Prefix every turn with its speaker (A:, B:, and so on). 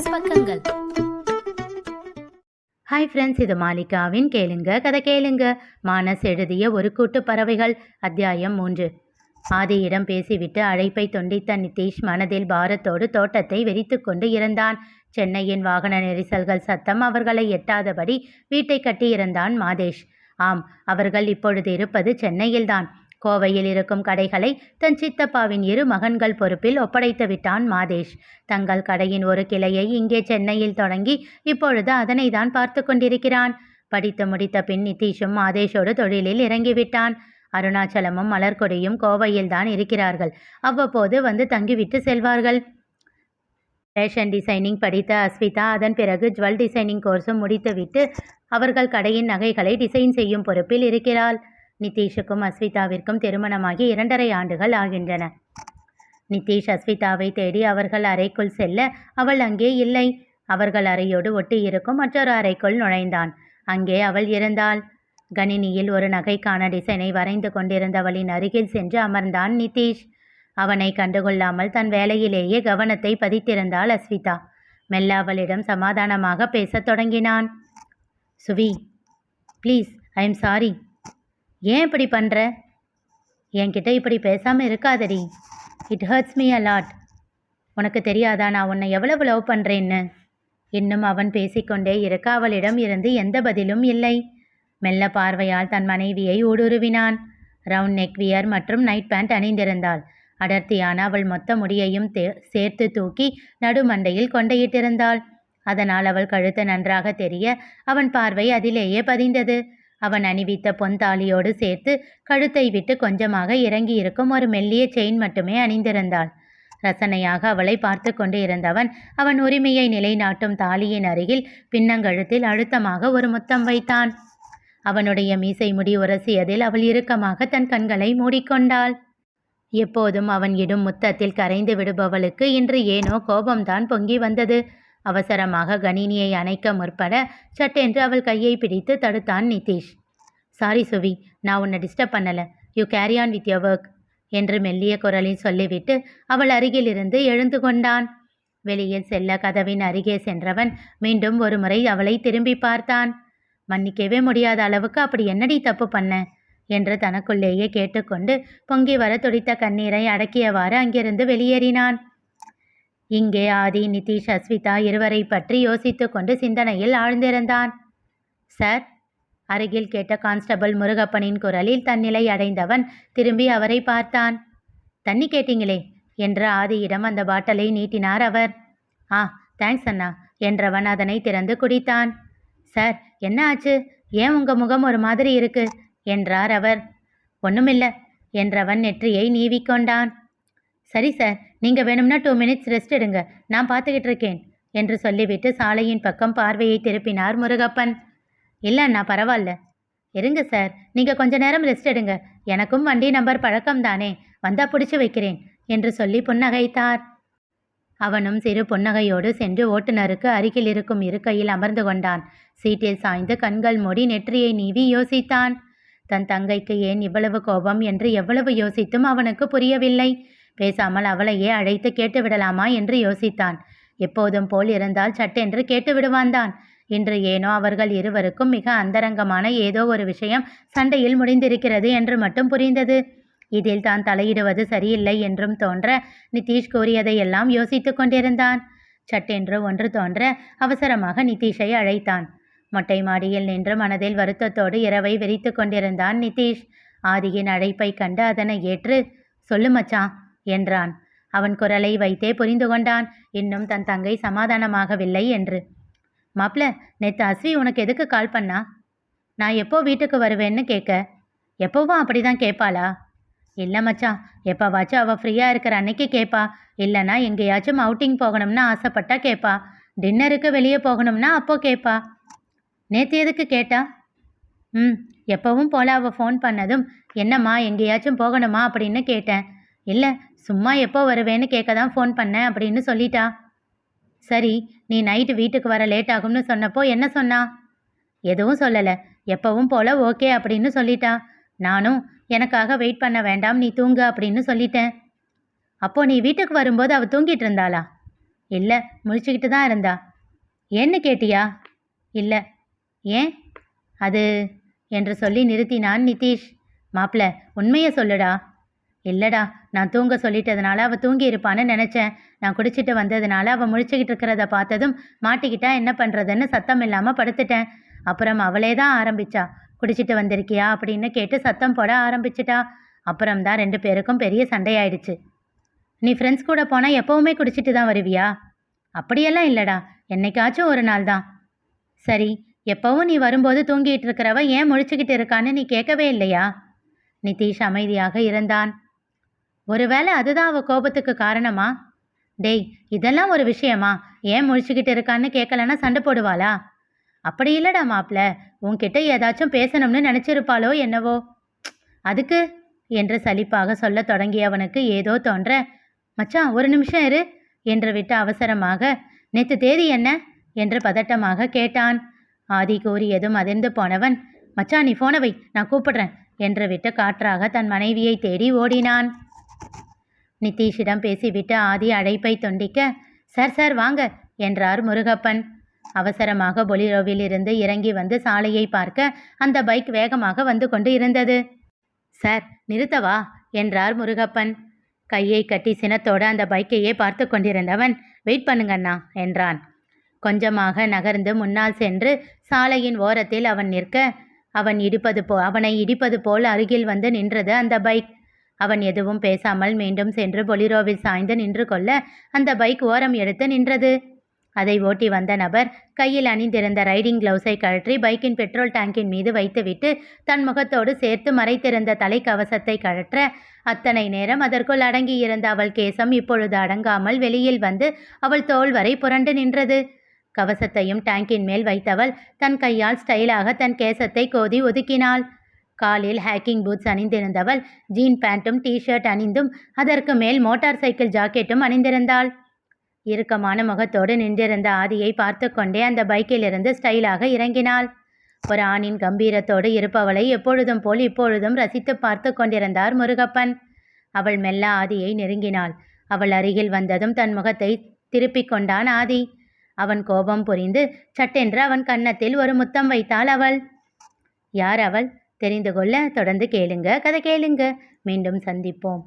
A: மானஸ் பக்கங்கள்.
B: Hi friends, இது மாலிகாவின் கேளுங்க கதை கேளுங்க. மானஸ் எழுதிய ஒரு கூட்டு பறவைகள், அத்தியாயம் 3. ஆதியிடம் பேசிவிட்டு அழைப்பை துண்டித்த நிதிஷ் மனதில் பாரத்தோடு தோட்டத்தை வெறித்து கொண்டு இருந்தான். சென்னையின் வாகன நெரிசல்கள் சத்தம் அவர்களை எட்டாதபடி வீட்டை கட்டியிருந்தான் மாதேஷ். ஆம், அவர்கள் இப்பொழுது இருப்பது சென்னையில்தான். கோவையில் இருக்கும் கடைகளை தன் சித்தப்பாவின் 2 மகன்கள் பொறுப்பில் ஒப்படைத்து விட்டான் மாதேஷ். தங்கள் கடையின் ஒரு கிளையை இங்கே சென்னையில் தொடங்கி இப்பொழுது அதனை தான் பார்த்து கொண்டிருக்கிறான். படித்து முடித்த பின் நிதிஷும் மாதேஷோடு தொழிலில் இறங்கிவிட்டான். அருணாச்சலமும் மலர்கொடியும் கோவையில் தான் இருக்கிறார்கள். அவ்வப்போது வந்து தங்கிவிட்டு செல்வார்கள். ஃபேஷன் டிசைனிங் படித்த அஸ்விதா அதன் பிறகு ஜுவல் டிசைனிங் கோர்ஸும் முடித்துவிட்டு அவர்கள் கடையின் நகைகளை டிசைன் செய்யும் பொறுப்பில் இருக்கிறாள். நிதிஷுக்கும் அஸ்விதாவிற்கும் திருமணமாகி 2.5 ஆண்டுகள் ஆகின்றன. நிதிஷ் அஸ்விதாவை தேடி அவர்கள் அறைக்குள் செல்ல அவள் அங்கே இல்லை. அவர்கள் அறையோடு ஒட்டி இருக்கும் மற்றொரு அறைக்குள் நுழைந்தான். அங்கே அவள் இருந்தாள். கணினியில் ஒரு நகைக்கான டிசைனை வரைந்து கொண்டிருந்தவளின் அருகில் சென்று அமர்ந்தான் நிதிஷ். அவனை கண்டுகொள்ளாமல் தன் வேலையிலேயே கவனத்தை பதித்திருந்தாள் அஸ்விதா. மெல்ல அவளிடம் சமாதானமாக பேசத் தொடங்கினான். Suvi, please, I am sorry. ஏன் இப்படி பண்ணுற? என்கிட்ட இப்படி பேசாமல் இருக்காதடி. It hurts me a lot. உனக்கு தெரியாதா நான் உன்னை எவ்வளவு லவ் பண்ணுறேன்னு? இன்னும் அவன் பேசிக்கொண்டே இருக்க அவளிடம் இருந்து எந்த பதிலும் இல்லை. மெல்ல பார்வையால் தன் மனைவியை ஊடுருவினான். ரவுண்ட் நெக் வியர் மற்றும் நைட் பேண்ட் அணிந்திருந்தாள். அடர்த்தியான அவள் மொத்த முடியையும் சேர்த்து தூக்கி நடுமண்டையில் கொண்டையிட்டிருந்தாள். அதனால் அவள் கழுத்து நன்றாக தெரிய அவன் பார்வை அதிலேயே பதிந்தது. அவன் அணிவித்த பொன்தாலியோடு சேர்த்து கழுத்தை விட்டு கொஞ்சமாக இறங்கி இருக்கும் ஒரு மெல்லிய செயின் மட்டுமே அணிந்திருந்தாள். ரசனையாக அவளை பார்த்து கொண்டு இருந்தவன் அவன் உரிமையை நிலைநாட்டும் தாலியின் அருகில் பின்னங்கழுத்தில் அழுத்தமாக ஒரு முத்தம் வைத்தான். அவனுடைய மீசை முடி உரசியதில் அவள் இறுக்கமாக தன் கண்களை மூடிக்கொண்டாள். எப்போதும் அவன் இடும் முத்தத்தில் கரைந்து விடுபவளுக்கு இன்று ஏனோ கோபம்தான் பொங்கி வந்தது. அவசரமாக கணினியை அணைக்க முற்பட சட்டென்று அவள் கையை பிடித்து தடுத்தான் நிதிஷ். சாரி சுவி, நான் உன்னை டிஸ்டர்ப் பண்ணலை. You carry on with your work என்று மெல்லிய குரலில் சொல்லிவிட்டு அவள் அருகிலிருந்து எழுந்து கொண்டான். வெளியில் செல்ல கதவின் அருகே சென்றவன் மீண்டும் ஒரு முறை அவளை திரும்பி பார்த்தான். மன்னிக்கவே முடியாத அளவுக்கு அப்படி என்னடி தப்பு பண்ண என்று தனக்குள்ளேயே கேட்டுக்கொண்டு பொங்கி வர துடித்த கண்ணீரை அடக்கியவாறு அங்கிருந்து வெளியேறினான். இங்கே ஆதி, நிதிஷ், அஸ்விதா இருவரை பற்றி யோசித்து கொண்டு சிந்தனையில் ஆழ்ந்திருந்தான். சார், அருகில் கேட்ட கான்ஸ்டபிள் முருகப்பனின் குரலில் தன்னிலை அடைந்தவன் திரும்பி அவரை பார்த்தான். தண்ணி கேட்டீங்களே என்ற ஆதியிடம் அந்த பாட்டலை நீட்டினார் அவர். தேங்க்ஸ் அண்ணா என்றவன் அதனை திறந்து குடித்தான். சார், என்ன ஆச்சு? ஏன் உங்கள் முகம் ஒரு மாதிரி இருக்கு என்றார் அவர். ஒன்றுமில்லை என்றவன் நெற்றியை நீவிக்கொண்டான். சரி சார், நீங்கள் வேணும்னா 2 மினிட்ஸ் ரெஸ்ட் எடுங்க, நான் பார்த்துக்கிட்டு இருக்கேன் என்று சொல்லிவிட்டு சாலையின் பக்கம் பார்வையை திருப்பினார் முருகப்பன். இல்லைண்ணா, பரவாயில்ல. இருங்க சார், நீங்கள் கொஞ்ச நேரம் ரெஸ்ட் எடுங்க, எனக்கும் வண்டி நம்பர் பழக்கம்தானே, வந்தா பிடிச்சி வைக்கிறேன் என்று சொல்லி புன்னகைத்தார். அவனும் சிறு புன்னகையோடு சென்று ஓட்டுநருக்கு அருகில் இருக்கும் இருக்கையில் அமர்ந்து கொண்டான். சீட்டில் சாய்ந்து கண்கள் மூடி நெற்றியை நீவி யோசித்தான். தன் தங்கைக்கு ஏன் இவ்வளவு கோபம் என்று எவ்வளவு யோசித்தும் அவனுக்கு புரியவில்லை. பேசாமல் அவளையே அழைத்து கேட்டு விடலாமா என்று யோசித்தான். எப்போதும் போல் இருந்தால் சட்டென்று கேட்டு விடுவான்தான். இன்று ஏனோ அவர்கள் இருவருக்கும் மிக அந்தரங்கமான ஏதோ ஒரு விஷயம் சண்டையில் முடிந்திருக்கிறது என்று மட்டும் புரிந்தது. இதில் தான் தலையிடுவது சரியில்லை என்றும் தோன்ற நிதிஷ் கூறியதையெல்லாம் யோசித்து கொண்டிருந்தான். சட்டென்று ஒன்று தோன்ற அவசரமாக நிதிஷை அழைத்தான். மொட்டை மாடியில் நின்று மனதில் வருத்தத்தோடு இரவை விரித்து கொண்டிருந்தான் நிதிஷ். ஆதியின் அழைப்பை கண்டு அதனை ஏற்று, சொல்லு மச்சான் என்றான். அவன் குரலை வைத்தே புரிந்து கொண்டான் இன்னும் தன் தங்கை சமாதானமாகவில்லை என்று. மாப்ள, நேற்று அஸ்வி உனக்கு எதுக்கு கால் பண்ணா? நான் எப்போ வீட்டுக்கு வருவேன்னு கேட்க. எப்போவும் அப்படிதான் கேட்பாளா? இல்லை மச்சான், எப்போவாச்சும் அவள் ஃப்ரீயாக இருக்கிற அன்னைக்கு கேட்பா. இல்லைனா எங்கேயாச்சும் அவுட்டிங் போகணும்னா ஆசைப்பட்டா கேட்பா. டின்னருக்கு வெளியே போகணும்னா அப்போ கேட்பா. நேற்று எதுக்கு கேட்டா? எப்பவும் போல அவள் ஃபோன் பண்ணதும் என்னம்மா எங்கேயாச்சும் போகணுமா அப்படின்னு கேட்டேன். இல்லை, சும்மா எப்போ வருவேன்னு கேட்க தான் ஃபோன் பண்ணேன் அப்படின்னு சொல்லிட்டா. சரி, நீ நைட்டு வீட்டுக்கு வர லேட் ஆகும்னு சொன்னப்போ என்ன சொன்னா? எதுவும் சொல்லலை, எப்பவும் போல ஓகே அப்படின்னு சொல்லிட்டா. நானும் எனக்காக வெயிட் பண்ண வேண்டாம், நீ தூங்கு அப்படின்னு சொல்லிட்டேன். அப்போ நீ வீட்டுக்கு வரும்போது அவள் தூங்கிட்டு இருந்தாளா? இல்லை, முழிச்சுக்கிட்டு தான் இருந்தா. ஏன்னு கேட்டியா? இல்லை. ஏன்? அது என்று சொல்லி நிறுத்தினான் நிதிஷ். மாப்பிள்ள, உண்மையை சொல்லுடா. இல்லைடா, நான் தூங்க சொல்லிட்டதுனால அவள் தூங்கி இருப்பான்னு நினச்சேன். நான் குடிச்சிட்டு வந்ததுனால அவள் முழிச்சுக்கிட்டு இருக்கிறத பார்த்ததும் மாட்டிக்கிட்டா என்ன பண்ணுறதுன்னு சத்தம் இல்லாமல் படுத்துட்டேன். அப்புறம் அவளே தான் ஆரம்பிச்சா. குடிச்சிட்டு வந்திருக்கியா அப்படின்னு கேட்டு சத்தம் போட ஆரம்பிச்சிட்டா. அப்புறம்தான் 2 பேருக்கும் பெரிய சண்டையாயிடுச்சு. நீ ஃப்ரெண்ட்ஸ் கூட போனால் எப்போவுமே குடிச்சிட்டு தான் வருவியா? அப்படியெல்லாம் இல்லைடா, என்னைக்காச்சும் ஒரு நாள் தான். சரி, எப்போவும் நீ வரும்போது தூங்கிட்டு இருக்கிறவ ஏன் முழிச்சுக்கிட்டு இருக்கான்னு நீ கேட்கவே இல்லையா? நிதிஷ் அமைதியாக இருந்தான். ஒருவேளை அதுதான் அவள் கோபத்துக்கு காரணமா? டேய், இதெல்லாம் ஒரு விஷயமா? ஏன் முழிச்சுக்கிட்டு இருக்கான்னு கேட்கலன்னா சண்டை போடுவாளா? அப்படி இல்லைடா மாப்பிள்ள, உன்கிட்ட ஏதாச்சும் பேசணும்னு நினச்சிருப்பாளோ என்னவோ. அதுக்கு என்று சலிப்பாக சொல்ல தொடங்கியவனுக்கு ஏதோ தோன்ற, மச்சான் ஒரு நிமிஷம் இரு என்று விட்டு அவசரமாக, நேற்று தேதி என்ன என்று பதட்டமாக கேட்டான். ஆதி கூறியதும் அதிர்ந்து போனவன், மச்சான் நீ போனை வை, நான் கூப்பிடுறேன் என்று விட்டு காற்றாக தன் மனைவியை தேடி ஓடினான். நிதிஷிடம் பேசிவிட்டு ஆதி அழைப்பை துண்டிக்க, சார் சார் வாங்க என்றார் முருகப்பன். அவசரமாக பொலிரோவில் இருந்து இறங்கி வந்து சாலையை பார்க்க அந்த பைக் வேகமாக வந்து கொண்டு இருந்தது. சார் நிறுத்தவா என்றார் முருகப்பன். கையை கட்டி சினத்தோடு அந்த பைக்கையே பார்த்து கொண்டிருந்தவன், வெயிட் பண்ணுங்கண்ணா என்றான். கொஞ்சமாக நகர்ந்து முன்னால் சென்று சாலையின் ஓரத்தில் அவன் நிற்க, அவனை இடிப்பது போல் அருகில் வந்து நின்றது அந்த பைக். அவன் எதுவும் பேசாமல் மீண்டும் சென்று பொலிரோவில் சாய்ந்து நின்று கொள்ள அந்த பைக் ஓரம் எடுத்து நின்றது. அதை ஓட்டி வந்த நபர் கையில் அணிந்திருந்த ரைடிங் கிளவுஸை கழற்றி பைக்கின் பெட்ரோல் டேங்கின் மீது வைத்துவிட்டு தன் முகத்தோடு சேர்த்து மறைத்திருந்த தலைக்கவசத்தை கழற்ற, அத்தனை நேரம் அதற்குள் அடங்கியிருந்த அவள் கேசம் இப்பொழுது அடங்காமல் வெளியில் வந்து அவள் தோள் வரை புரண்டு நின்றது. கவசத்தையும் டேங்கின் மேல் வைத்தவள் தன் கையால் ஸ்டைலாக தன் கேசத்தை கோதி ஒதுக்கினாள். காலில் ஹேக்கிங் பூட்ஸ் அணிந்திருந்தவள் ஜீன் பேண்ட்டும் டிஷர்ட் அணிந்தும் அதற்கு மேல் மோட்டார் சைக்கிள் ஜாக்கெட்டும் அணிந்திருந்தாள். இறுக்கமான முகத்தோடு நின்றிருந்த ஆதியை பார்த்து கொண்டே அந்த பைக்கிலிருந்து ஸ்டைலாக இறங்கினாள். ஒரு ஆணின் கம்பீரத்தோடு இருப்பவளை எப்பொழுதும் போல் இப்பொழுதும் ரசித்து பார்த்து கொண்டிருந்தார் முருகப்பன். அவள் மெல்ல ஆதியை நெருங்கினாள். அவள் அருகில் வந்ததும் தன் முகத்தை திருப்பிக் கொண்டான் ஆதி. அவன் கோபம் புரிந்து சட்டென்று அவன் கன்னத்தில் ஒரு முத்தம் வைத்தாள் அவள். யார் அவள்? தெரிந்து கொள்ள தொடர்ந்து கேளுங்க, கதை கேளுங்க. மீண்டும் சந்திப்போம்.